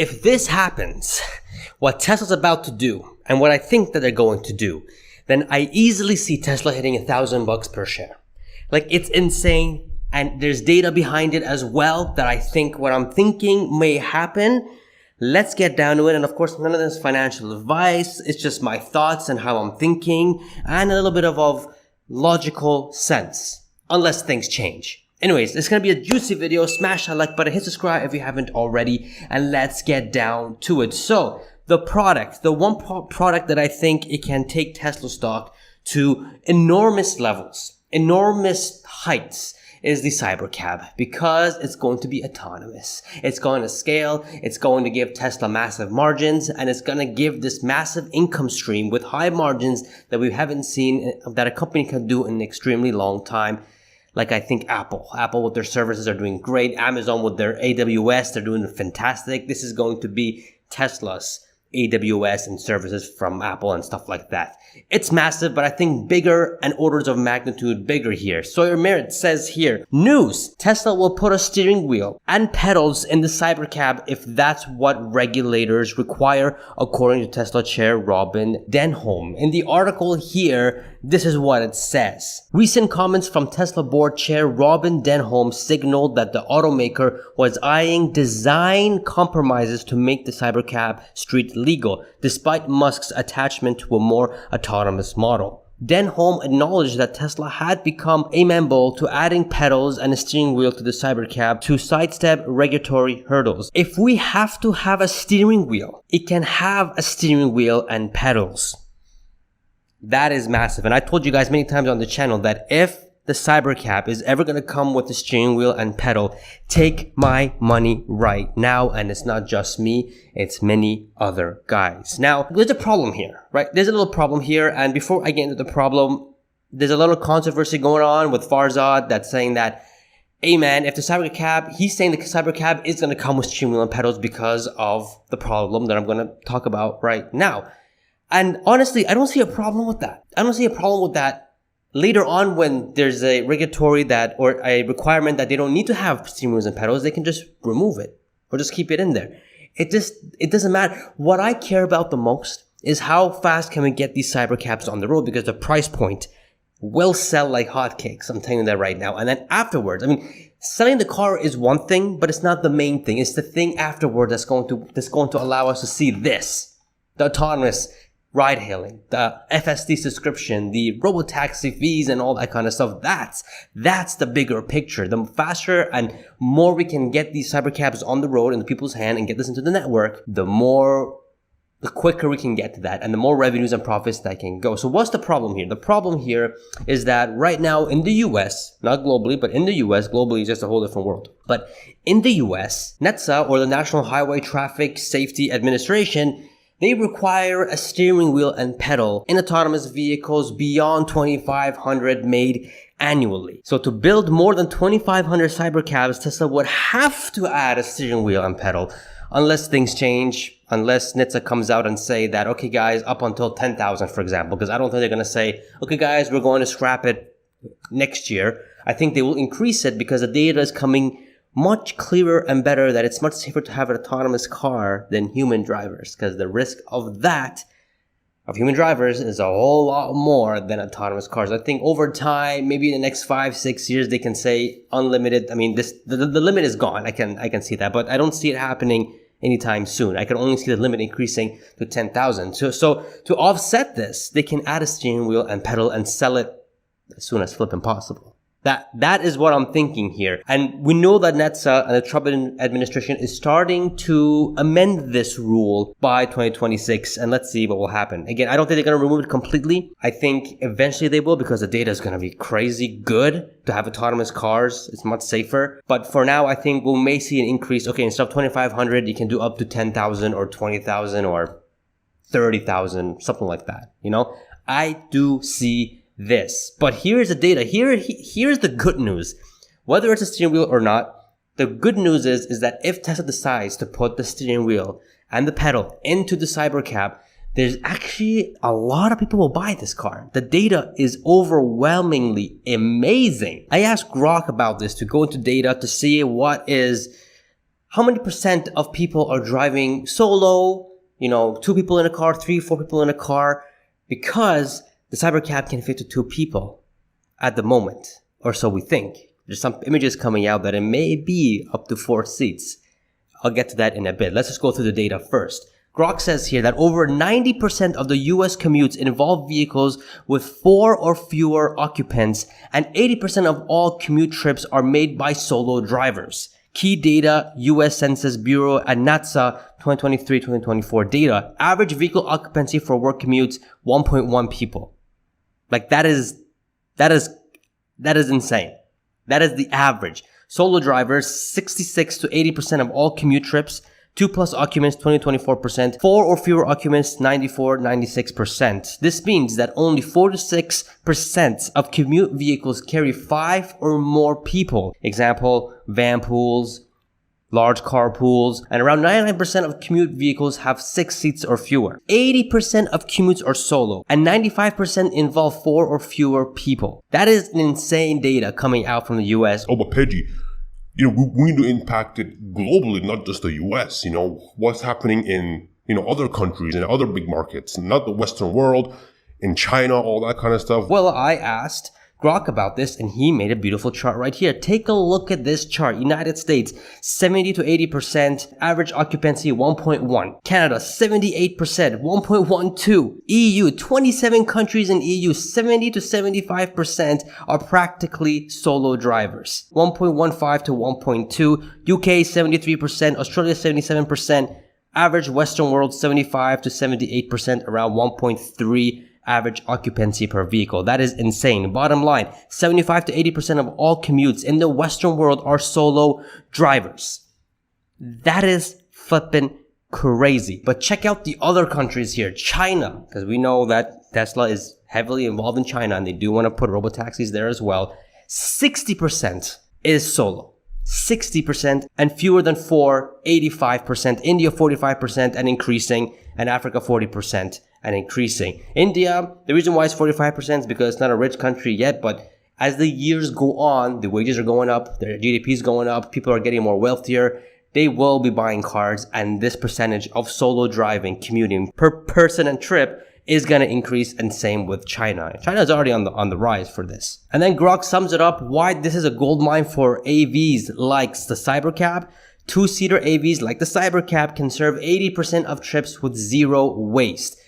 If this happens, what Tesla's about to do, and what I think that they're going to do, then I easily see Tesla hitting $1,000 per share. Like, it's insane. And there's data behind it as well that I think what I'm thinking may happen. Let's get down to it. And of course, none of this is financial advice. It's just my thoughts and how I'm thinking and a little bit of logical sense, unless things change. Anyways, it's going to be a juicy video. Smash that like button, hit subscribe if you haven't already, and let's get down to it. So the one product that I think it can take Tesla stock to enormous levels, enormous heights, is the Cybercab, because it's going to be autonomous. It's going to scale, it's going to give Tesla massive margins, and it's going to give this massive income stream with high margins that we haven't seen, that a company can do in an extremely long time. Like, I think Apple with their services are doing great. Amazon with their AWS, they're doing fantastic. This is going to be Tesla's AWS and services from Apple and stuff like that. It's massive, but I think bigger and orders of magnitude bigger here. Sawyer Merritt says here, news, Tesla will put a steering wheel and pedals in the Cybercab if that's what regulators require, according to Tesla chair Robin Denholm. In the article here, this is what it says. Recent comments from Tesla board chair Robin Denholm signaled that the automaker was eyeing design compromises to make the Cybercab street legal, despite Musk's attachment to a more autonomous model. Denholm acknowledged that Tesla had become amenable to adding pedals and a steering wheel to the Cybercab to sidestep regulatory hurdles. If we have to have a steering wheel, it can have a steering wheel and pedals. That is massive. And I told you guys many times on the channel that if the Cybercab is ever going to come with the steering wheel and pedal, take my money right now. And it's not just me, it's many other guys. Now, there's a problem here, right? There's a little problem here. And before I get into the problem, there's a little controversy going on with Farzad that's saying that, hey man, if the Cybercab, he's saying the Cybercab is going to come with steering wheel and pedals because of the problem that I'm going to talk about right now. And honestly, I don't see a problem with that. I don't see a problem with that. Later on, when there's a regulatory or a requirement that they don't need to have steering wheels and pedals, they can just remove it or just keep it in there. It doesn't matter. What I care about the most is how fast can we get these Cybercabs on the road, because the price point will sell like hotcakes. I'm telling you that right now. And then afterwards, I mean, selling the car is one thing, but it's not the main thing. It's the thing afterward that's going to allow us to see this, the autonomous ride hailing, the FSD subscription, the robotaxi fees and all that kind of stuff. That's the bigger picture. The faster and more we can get these Cybercabs on the road in people's hand and get this into the network, the quicker we can get to that, and the more revenues and profits that can go. So what's the problem here? The problem here is that right now in the US, not globally, but in the US, globally is just a whole different world. But in the US, NHTSA, or the National Highway Traffic Safety Administration, they require a steering wheel and pedal in autonomous vehicles beyond 2,500 made annually. So to build more than 2,500 Cybercabs, Tesla would have to add a steering wheel and pedal, unless things change, unless NHTSA comes out and say that, okay guys, up until 10,000, for example, because I don't think they're going to say, okay guys, we're going to scrap it next year. I think they will increase it because the data is coming much clearer and better that it's much safer to have an autonomous car than human drivers, because the risk of human drivers is a whole lot more than autonomous cars. I think over time, maybe in the next 5-6 years, they can say unlimited. I mean, the limit is gone. I can see that, but I don't see it happening anytime soon. I can only see the limit increasing to 10,000. So to offset this, they can add a steering wheel and pedal and sell it as soon as flipping possible. That is what I'm thinking here. And we know that NHTSA and the Trump administration is starting to amend this rule by 2026. And let's see what will happen. Again, I don't think they're going to remove it completely. I think eventually they will, because the data is going to be crazy good to have autonomous cars. It's much safer. But for now, I think we may see an increase. Okay, instead of 2,500, you can do up to 10,000 or 20,000 or 30,000, something like that. You know, I do see this. But here's the data. Here's the good news. Whether it's a steering wheel or not, the good news is that if Tesla decides to put the steering wheel and the pedal into the Cybercab, there's actually a lot of people will buy this car. The data is overwhelmingly amazing. I asked Grok about this to go into data to see how many percent of people are driving solo, 2 people in a car, 3, 4 people in a car, because the Cybercab can fit to 2 people at the moment, or so we think. There's some images coming out that it may be up to 4 seats. I'll get to that in a bit. Let's just go through the data first. Grok says here that over 90% of the US commutes involve vehicles with 4 or fewer occupants, and 80% of all commute trips are made by solo drivers. Key data, US Census Bureau and NHTSA 2023-2024 data. Average vehicle occupancy for work commutes, 1.1 people. Like that is insane. That is the average. Solo drivers, 66 to 80% of all commute trips. 2 plus occupants, 20-24%. 4 or fewer occupants, 96%. This means that only 4 to 6% of commute vehicles carry 5 or more people. Example, van pools, large car pools, and around 99% of commute vehicles have 6 seats or fewer. 80% of commutes are solo, and 95% involve 4 or fewer people. That is insane data coming out from the US. Oh, but Pejjy, we need to impact it globally, not just the US. What's happening in, other countries and other big markets, not the Western world, in China, all that kind of stuff. Well, I asked Grok about this, and he made a beautiful chart right here. Take a look at this chart. United States, 70 to 80%, average occupancy 1.1. Canada, 78%, 1.12. EU, 27 countries in EU, 70 to 75% are practically solo drivers. 1.15 to 1.2. UK, 73%, Australia, 77%, average Western world, 75 to 78%, around 1.3 average occupancy per vehicle. That is insane. Bottom line, 75 to 80% of all commutes in the Western world are solo drivers. That is flippin' crazy. But check out the other countries here. China, because we know that Tesla is heavily involved in China and they do want to put robotaxis there as well. 60% is solo. 60% and fewer than 4, 85%. India, 45% and increasing. And Africa, 40% and increasing. India, the reason why it's 45% is because it's not a rich country yet, but as the years go on, the wages are going up, their GDP is going up, people are getting more wealthier, they will be buying cars, and this percentage of solo driving, commuting per person and trip is going to increase, and same with China. China is already on the rise for this. And then Grok sums it up why this is a gold mine for AVs like the Cybercab. 2-seater AVs like the Cybercab can serve 80% of trips with 0 waste.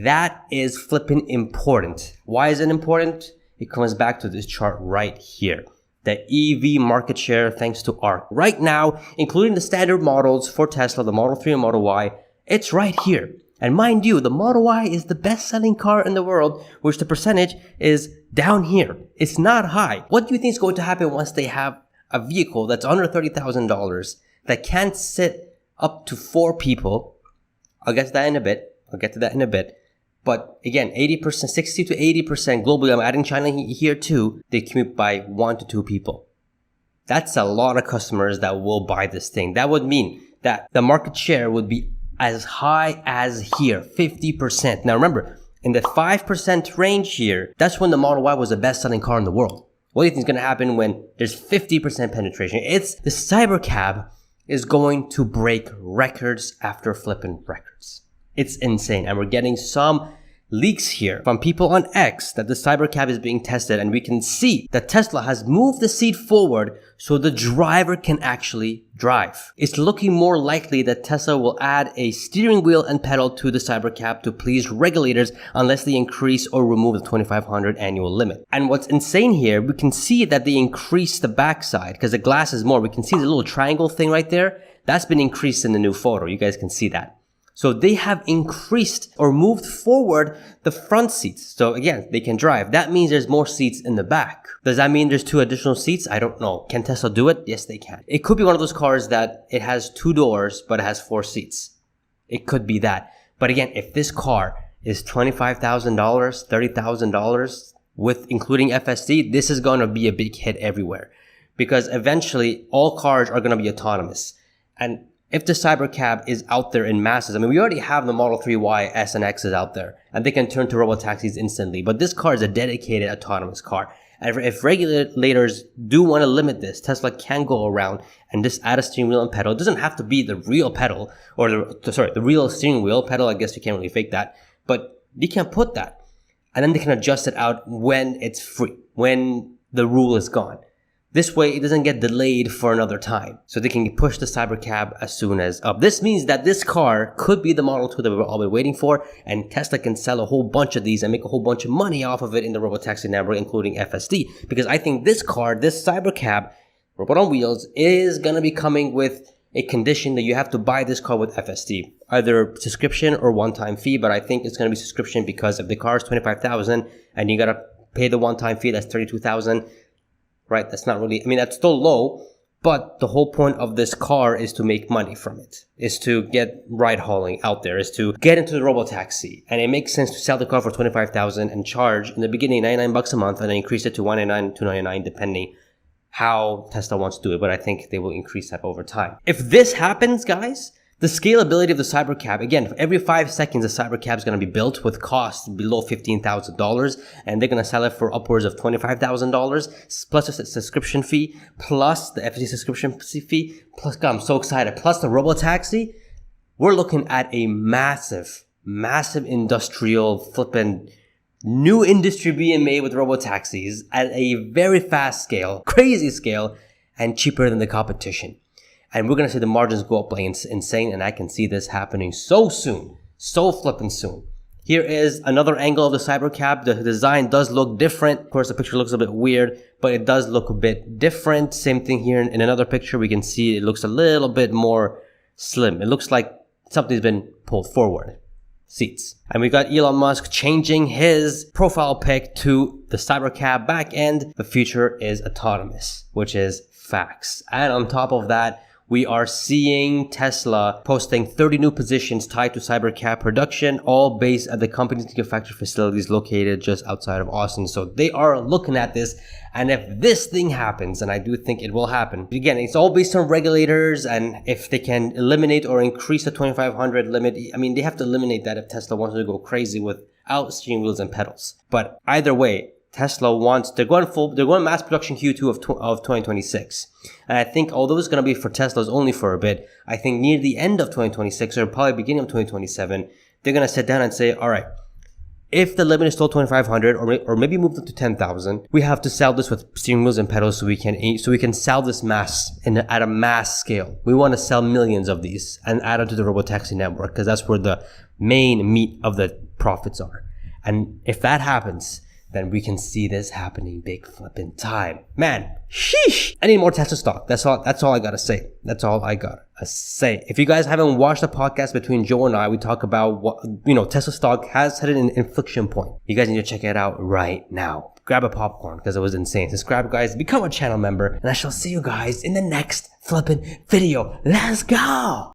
That is flipping important. Why is it important? It comes back to this chart right here. The EV market share thanks to ARC. Right now, including the standard models for Tesla, the Model 3 and Model Y, it's right here. And mind you, the Model Y is the best-selling car in the world, which the percentage is down here. It's not high. What do you think is going to happen once they have a vehicle that's under $30,000 that can sit up to 4 people? I'll get to that in a bit. But again, 80%, 60 to 80% globally, I'm adding China here too, they commute by 1 to 2 people. That's a lot of customers that will buy this thing. That would mean that the market share would be as high as here, 50%. Now remember, in the 5% range here, that's when the Model Y was the best-selling car in the world. What do you think is going to happen when there's 50% penetration? It's the Cybercab is going to break records after flipping records. It's insane. And we're getting some leaks here from people on X that the Cybercab is being tested, and we can see that Tesla has moved the seat forward so the driver can actually drive. It's looking more likely that Tesla will add a steering wheel and pedal to the Cybercab to please regulators unless they increase or remove the 2,500 annual limit. And what's insane here, we can see that they increase the backside because the glass is more. We can see the little triangle thing right there. That's been increased in the new photo. You guys can see that. So they have increased or moved forward the front seats. So again, they can drive. That means there's more seats in the back. Does that mean there's 2 additional seats? I don't know. Can Tesla do it? Yes, they can. It could be one of those cars that it has 2 doors, but it has 4 seats. It could be that. But again, if this car is $25,000, $30,000 with including FSD, this is going to be a big hit everywhere because eventually all cars are going to be autonomous. And if the Cybercab is out there in masses, I mean, we already have the Model 3 Y, S, and X's out there, and they can turn to robotaxis instantly. But this car is a dedicated autonomous car. And if regulators do want to limit this, Tesla can go around and just add a steering wheel and pedal. It doesn't have to be the real pedal or the real steering wheel. Pedal, I guess you can't really fake that, but you can put that. And then they can adjust it out when it's free, when the rule is gone. This way, it doesn't get delayed for another time. So they can push the Cybercab as soon as up. This means that this car could be the Model 2 that we've all been waiting for, and Tesla can sell a whole bunch of these and make a whole bunch of money off of it in the robotaxi network, including FSD. Because I think this car, this Cybercab, robot on wheels, is going to be coming with a condition that you have to buy this car with FSD, either subscription or one-time fee. But I think it's going to be subscription because if the car is $25,000 and you got to pay the one-time fee, that's $32,000. Right? That's not really, I mean, that's still low, but the whole point of this car is to make money from it, is to get ride hauling out there, is to get into the robotaxi. And it makes sense to sell the car for $25,000 and charge in the beginning $99 a month and then increase it to $199, $299, depending how Tesla wants to do it. But I think they will increase that over time. If this happens, guys, the scalability of the Cybercab, again, every 5 seconds, the Cybercab is going to be built with cost below $15,000, and they're going to sell it for upwards of $25,000, plus a subscription fee, plus the FSD subscription fee, plus, God, I'm so excited, plus the robotaxi. We're looking at a massive industrial flipping new industry being made with robotaxis at a very fast scale, crazy scale, and cheaper than the competition. And we're going to see the margins go up like insane. And I can see this happening so soon. So flipping soon. Here is another angle of the Cybercab. The design does look different. Of course, the picture looks a bit weird, but it does look a bit different. Same thing here in another picture. We can see it looks a little bit more slim. It looks like something's been pulled forward. Seats. And we got Elon Musk changing his profile pic to the Cybercab back end. The future is autonomous, which is facts. And on top of that, we are seeing Tesla posting 30 new positions tied to Cybercab production, all based at the company's Gigafactory facilities located just outside of Austin. So they are looking at this. And if this thing happens, and I do think it will happen, again, it's all based on regulators. And if they can eliminate or increase the 2,500 limit, I mean, they have to eliminate that if Tesla wants to go crazy without steering wheels and pedals. But either way, Tesla wants, they're going mass production Q2 of 2026. And I think although it's going to be for Teslas only for a bit, I think near the end of 2026 or probably beginning of 2027, they're going to sit down and say, all right, if the limit is still 2,500 or maybe move it to 10,000, we have to sell this with steering wheels and pedals so we can sell this at a mass scale. We want to sell millions of these and add them to the robotaxi network because that's where the main meat of the profits are. And if that happens, then we can see this happening big flipping time. Man, sheesh. I need more Tesla stock. That's all I gotta say. That's all I gotta say. If you guys haven't watched the podcast between Joe and I, we talk about what, Tesla stock has hit an inflection point. You guys need to check it out right now. Grab a popcorn because it was insane. Subscribe, guys. Become a channel member. And I shall see you guys in the next flipping video. Let's go.